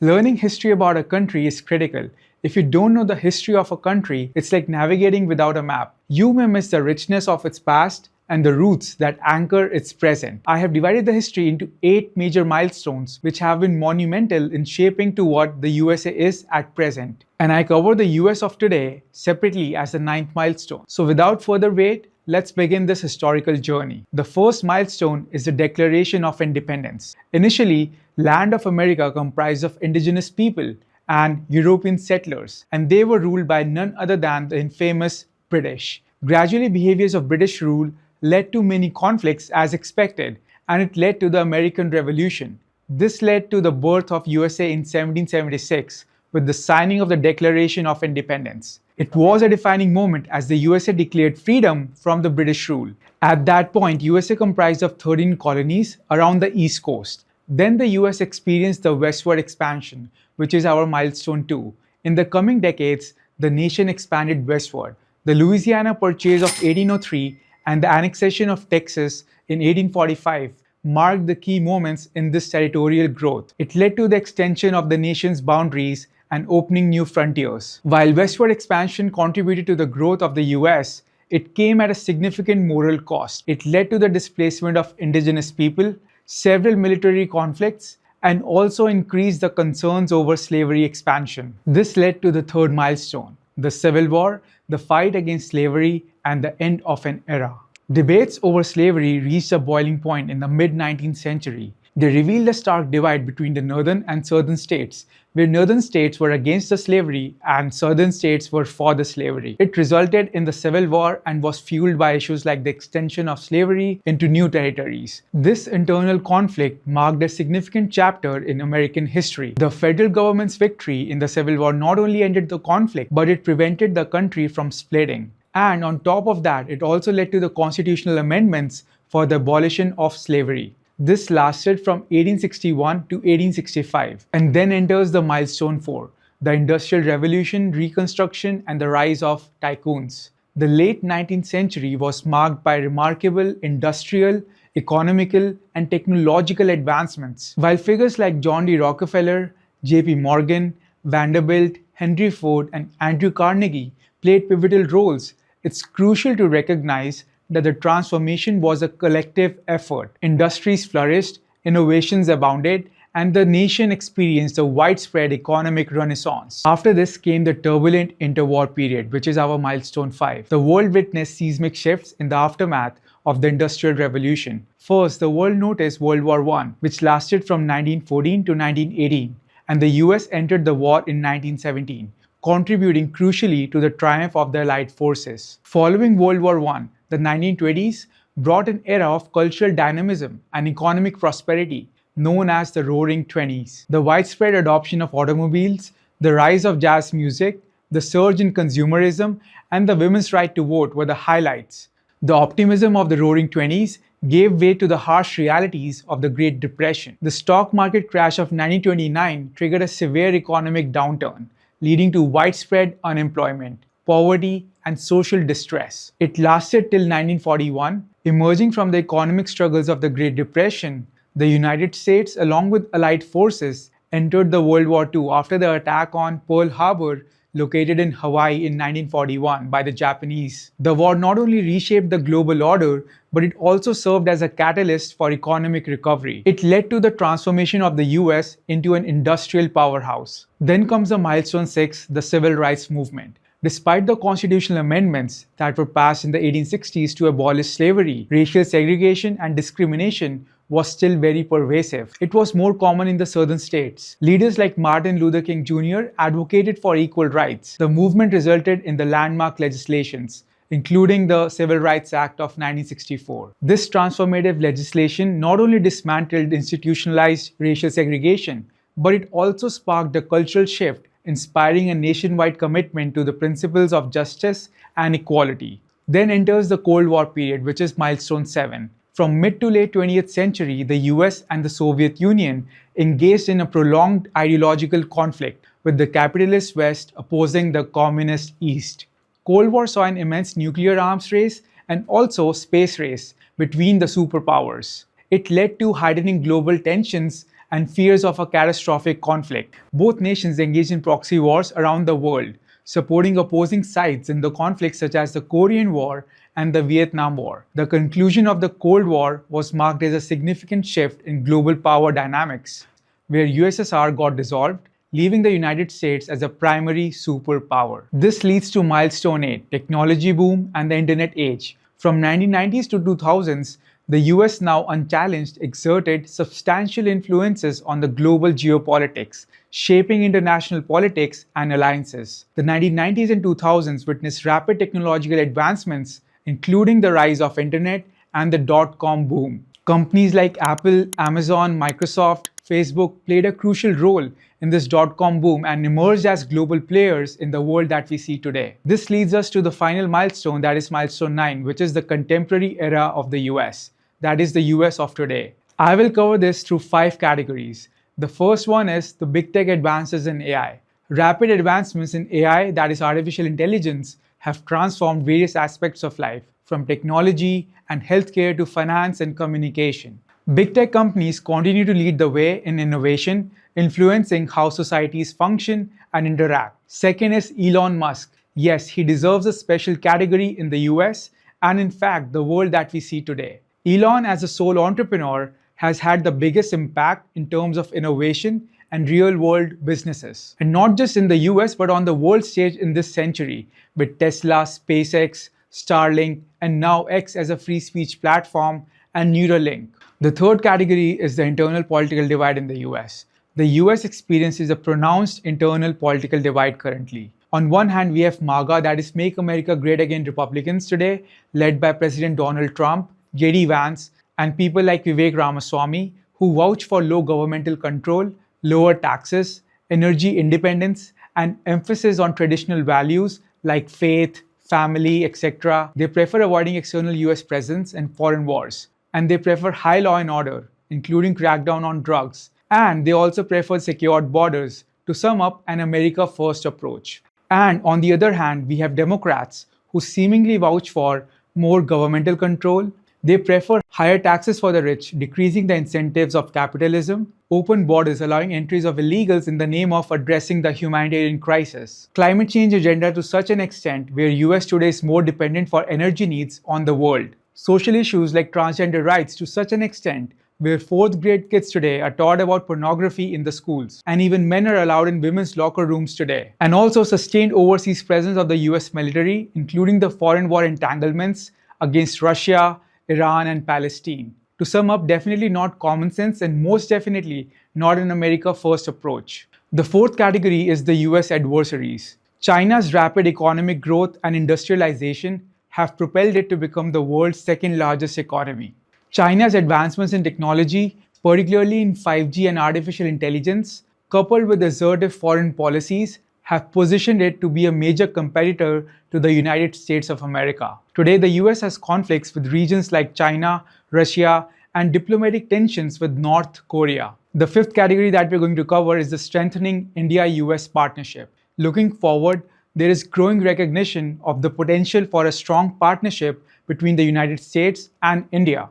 Learning history about a country is critical. If you don't know the history of a country, it's like navigating without a map. You may miss the richness of its past and the roots that anchor its present. I have divided the history into 8 major milestones which have been monumental in shaping to what the USA is at present. And I cover the US of today separately as the 9th milestone. So without further wait, let's begin this historical journey. The first milestone is the Declaration of Independence. Initially, land of America comprised of indigenous people and European settlers, and they were ruled by none other than the infamous British. Gradually, behaviors of British rule led to many conflicts as expected, and it led to the American Revolution. This led to the birth of USA in 1776 with the signing of the Declaration of Independence. It was a defining moment as the USA declared freedom from the British rule. At that point, USA comprised of 13 colonies around the East Coast. Then the US experienced the westward expansion, which is our milestone 2. In the coming decades, the nation expanded westward. The Louisiana Purchase of 1803 and the annexation of Texas in 1845 marked the key moments in this territorial growth. It led to the extension of the nation's boundaries and opening new frontiers. While westward expansion contributed to the growth of the US, it came at a significant moral cost. It led to the displacement of indigenous people, several military conflicts, and also increased the concerns over slavery expansion. This led to the third milestone, the Civil War, the fight against slavery, and the end of an era. Debates over slavery reached a boiling point in the mid-19th century. They revealed a stark divide between the northern and southern states, where northern states were against the slavery and southern states were for the slavery. It resulted in the Civil War and was fueled by issues like the extension of slavery into new territories. This internal conflict marked a significant chapter in American history. The federal government's victory in the Civil War not only ended the conflict, but it prevented the country from splitting. And on top of that, it also led to the constitutional amendments for the abolition of slavery. This lasted from 1861 to 1865, and then enters the milestone 4, the Industrial Revolution, Reconstruction, and the rise of tycoons. The late 19th century was marked by remarkable industrial, economical, and technological advancements. While figures like John D. Rockefeller, J.P. Morgan, Vanderbilt, Henry Ford, and Andrew Carnegie played pivotal roles, it's crucial to recognize that the transformation was a collective effort. Industries flourished, innovations abounded, and the nation experienced a widespread economic renaissance. After this came the turbulent interwar period, which is our milestone 5. The world witnessed seismic shifts in the aftermath of the Industrial Revolution. First, the world noticed World War I, which lasted from 1914 to 1918, and the US entered the war in 1917, contributing crucially to the triumph of the Allied forces. Following World War I, the 1920s brought an era of cultural dynamism and economic prosperity known as the Roaring Twenties. The widespread adoption of automobiles, the rise of jazz music, the surge in consumerism, and the women's right to vote were the highlights. The optimism of the Roaring Twenties gave way to the harsh realities of the Great Depression. The stock market crash of 1929 triggered a severe economic downturn, leading to widespread unemployment, poverty, and social distress. It lasted till 1941. Emerging from the economic struggles of the Great Depression, the United States, along with Allied forces, entered the World War II after the attack on Pearl Harbor, located in Hawaii in 1941 by the Japanese. The war not only reshaped the global order, but it also served as a catalyst for economic recovery. It led to the transformation of the US into an industrial powerhouse. Then comes the milestone 6, the Civil Rights Movement. Despite the constitutional amendments that were passed in the 1860s to abolish slavery, racial segregation and discrimination was still very pervasive. It was more common in the southern states. Leaders like Martin Luther King Jr. advocated for equal rights. The movement resulted in the landmark legislations, including the Civil Rights Act of 1964. This transformative legislation not only dismantled institutionalized racial segregation, but it also sparked a cultural shift, inspiring a nationwide commitment to the principles of justice and equality. Then enters the Cold War period, which is milestone 7. From mid to late 20th century, the US and the Soviet Union engaged in a prolonged ideological conflict, with the capitalist West opposing the communist East. Cold War saw an immense nuclear arms race and also space race between the superpowers. It led to heightening global tensions and fears of a catastrophic conflict. Both nations engaged in proxy wars around the world, supporting opposing sides in the conflicts such as the Korean War and the Vietnam War. The conclusion of the Cold War was marked as a significant shift in global power dynamics, where USSR got dissolved, leaving the United States as a primary superpower. This leads to Milestone 8, technology boom and the internet age. From 1990s to 2000s, the US, now unchallenged, exerted substantial influences on the global geopolitics, shaping international politics and alliances. The 1990s and 2000s witnessed rapid technological advancements, including the rise of internet and the dot-com boom. Companies like Apple, Amazon, Microsoft, Facebook played a crucial role in this dot-com boom and emerged as global players in the world that we see today. This leads us to the final milestone, that is milestone 9, which is the contemporary era of the US, that is the US of today. I will cover this through 5 categories. The first one is the big tech advances in AI. Rapid advancements in AI, that is artificial intelligence, have transformed various aspects of life, from technology and healthcare to finance and communication. Big tech companies continue to lead the way in innovation, influencing how societies function and interact. Second is Elon Musk. Yes, he deserves a special category in the US and, in fact, the world that we see today. Elon, as a sole entrepreneur, has had the biggest impact in terms of innovation and real-world businesses. And not just in the US, but on the world stage in this century, with Tesla, SpaceX, Starlink, and now X as a free speech platform, and Neuralink. The third category is the internal political divide in the US. The US experiences a pronounced internal political divide currently. On one hand, we have MAGA, that is Make America Great Again Republicans today, led by President Donald Trump, JD Vance, and people like Vivek Ramaswamy, who vouch for low governmental control, lower taxes, energy independence, and emphasis on traditional values like faith, family, etc. They prefer avoiding external US presence and foreign wars. And they prefer high law and order, including crackdown on drugs. And they also prefer secured borders, to sum up, an America First approach. And on the other hand, we have Democrats who seemingly vouch for more governmental control. They prefer higher taxes for the rich, decreasing the incentives of capitalism, open borders allowing entries of illegals in the name of addressing the humanitarian crisis, climate change agenda to such an extent where US today is more dependent for energy needs on the world, social issues like transgender rights to such an extent where 4th grade kids today are taught about pornography in the schools, and even men are allowed in women's locker rooms today. And also sustained overseas presence of the US military, including the foreign war entanglements against Russia, Iran, and Palestine. To sum up, definitely not common sense and most definitely not an America First approach. The fourth category is the US adversaries. China's rapid economic growth and industrialization have propelled it to become the world's second largest economy. China's advancements in technology, particularly in 5G and artificial intelligence, coupled with assertive foreign policies, have positioned it to be a major competitor to the United States of America. Today, the US has conflicts with regions like China, Russia, and diplomatic tensions with North Korea. The fifth category that we're going to cover is the strengthening India-US partnership. Looking forward, there is growing recognition of the potential for a strong partnership between the United States and India.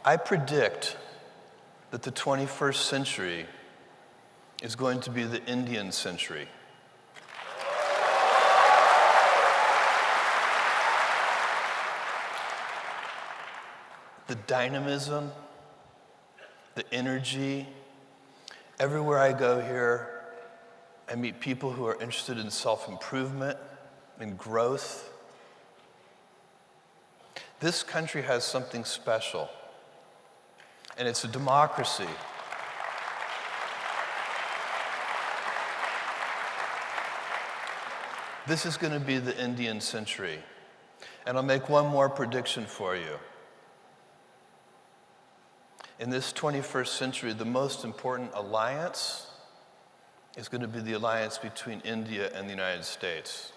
I predict that the 21st century is going to be the Indian century. The dynamism, the energy, everywhere I go here, I meet people who are interested in self-improvement and growth. This country has something special, and it's a democracy. This is going to be the Indian century. And I'll make one more prediction for you. In this 21st century, the most important alliance is going to be the alliance between India and the United States.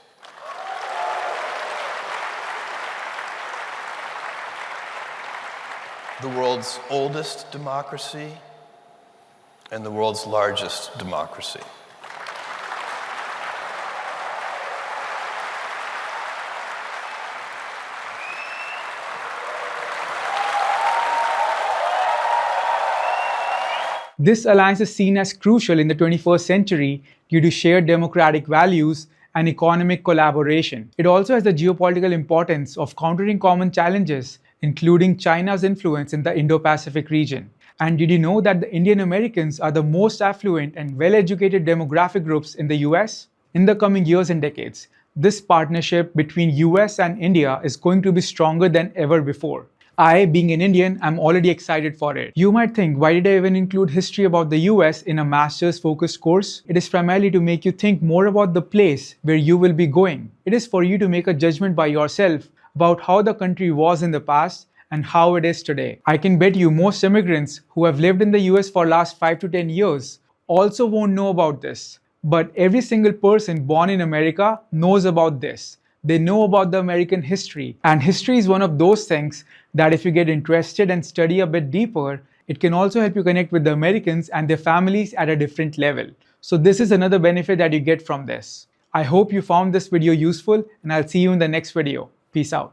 The world's oldest democracy and the world's largest democracy. This alliance is seen as crucial in the 21st century due to shared democratic values and economic collaboration. It also has the geopolitical importance of countering common challenges, including China's influence in the Indo-Pacific region. And did you know that the Indian Americans are the most affluent and well-educated demographic groups in the US? In the coming years and decades, this partnership between US and India is going to be stronger than ever before. I, being an Indian, am already excited for it. You might think, why did I even include history about the US in a master's focused course? It is primarily to make you think more about the place where you will be going. It is for you to make a judgment by yourself about how the country was in the past and how it is today. I can bet you most immigrants who have lived in the US for last 5 to 10 years also won't know about this. But every single person born in America knows about this. They know about the American history. And history is one of those things that if you get interested and study a bit deeper, it can also help you connect with the Americans and their families at a different level. So this is another benefit that you get from this. I hope you found this video useful, and I'll see you in the next video. Peace out.